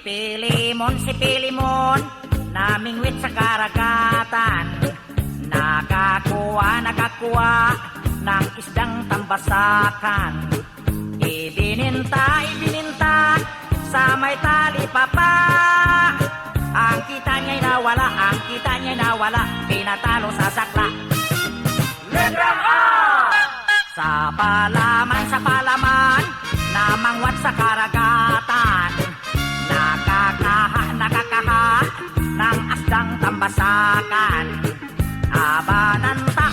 Si Pilimon, namingwit sa karagatan. Nakakuha ng isdang tambasakan. Ibininta sa may tali papa. Ang kita niya'y nawala, pinatalo sa sakla. Letrang A! Sa palaman, namangwat sa karagatan. Nakakaha ng asdang tambasakan. Abananta,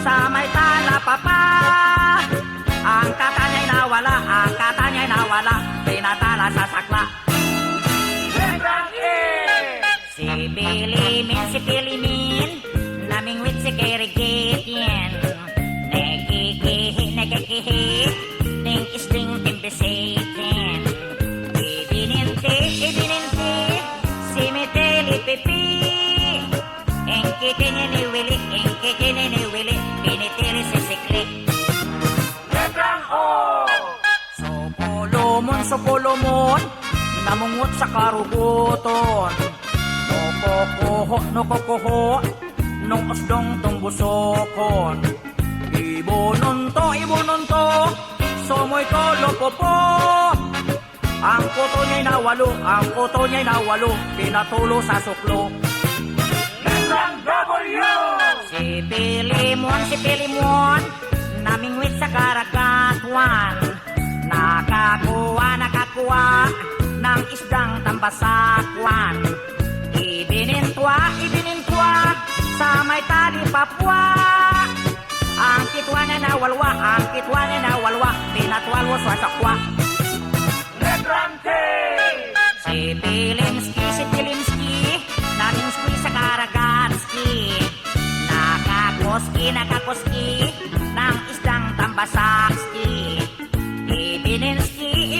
sa may talapapa. Ang kata niya'y nawala, pinatala sa sakla. Letrang E! Si Pilimin, namingwit si Kirigityan. Nakikihi, ning isding timbisikin. Ibininti, si Miteli Pipi. Engkiti ni Willy, pinitili si Sikli. Letrang O! Supulumon, namungot sa karuguton. Nokokoho, nung usdong tumbusokon. Ibununto, sumoy kolopopo. Ang kuto niya'y nawalo, pinatulo sa suklo. Letrang W! Si Pilimon, namingwit sa karagatuan. Nakakuha ng isdang tambasakwan. Ibinintwa sa may tali papwa. Ang kitwa niya nawalwa, pinatwalwo sa sakwa. Letrang T! Si Pilimski, namingski sa karagatski. Nakakoski ng isdang tambasakski. Ibininski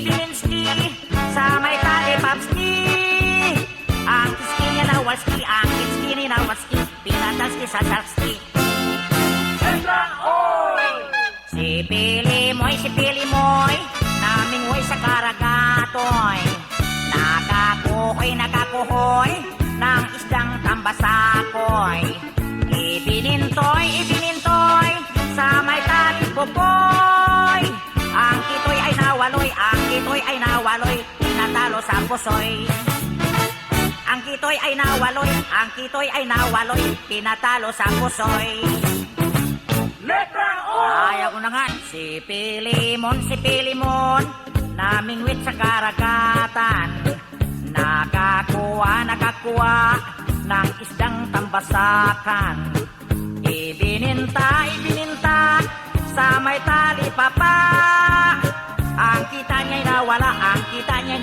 sa may tali papski. Ang kiski niya nawalski, pinatalski sa sakski. Letrang O! Si Pilimoy, namingwoy sa karagatoy. Nakakuhoy ng isdang tambasakoy. Ibinintoy sa may tali popoy. Ang kitoy ay nawaloy, pinatalo sa pusoy. Ang kitoy ay nawaloy, pinatalo sa pusoy. Letrang O! Ayaw ko na nga. Si Pilimon, namingwit sa karagatan. Nakakuha ng isdang tambasakan. Ibininta sa may tali papa. Ang kita niya'y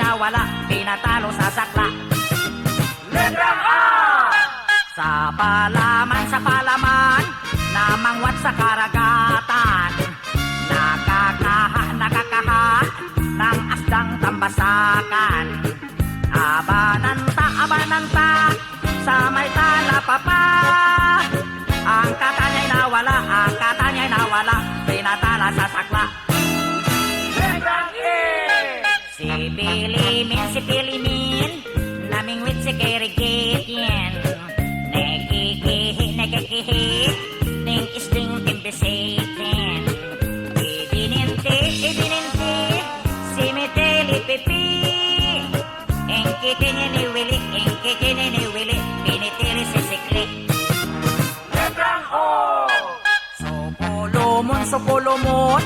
nawala, pinatalo sa sakla. Letrang A! Sa palaman, namangwat sa karagatan. Nakakaha ng asdang tambasakan. Abananta, sa may talapapa. Ang kata niya'y nawala, pinatala sa sakla. Letrang E! Si Pilimin, namingwit si Kirigityan. Nakikihi, ning isding timbisikin. Ibininti, si Miteli Pipi. Engkiti ni Willy, pinitili si Sikli. Letrang O! Supulumon,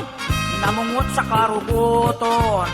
namungot sa karuguton.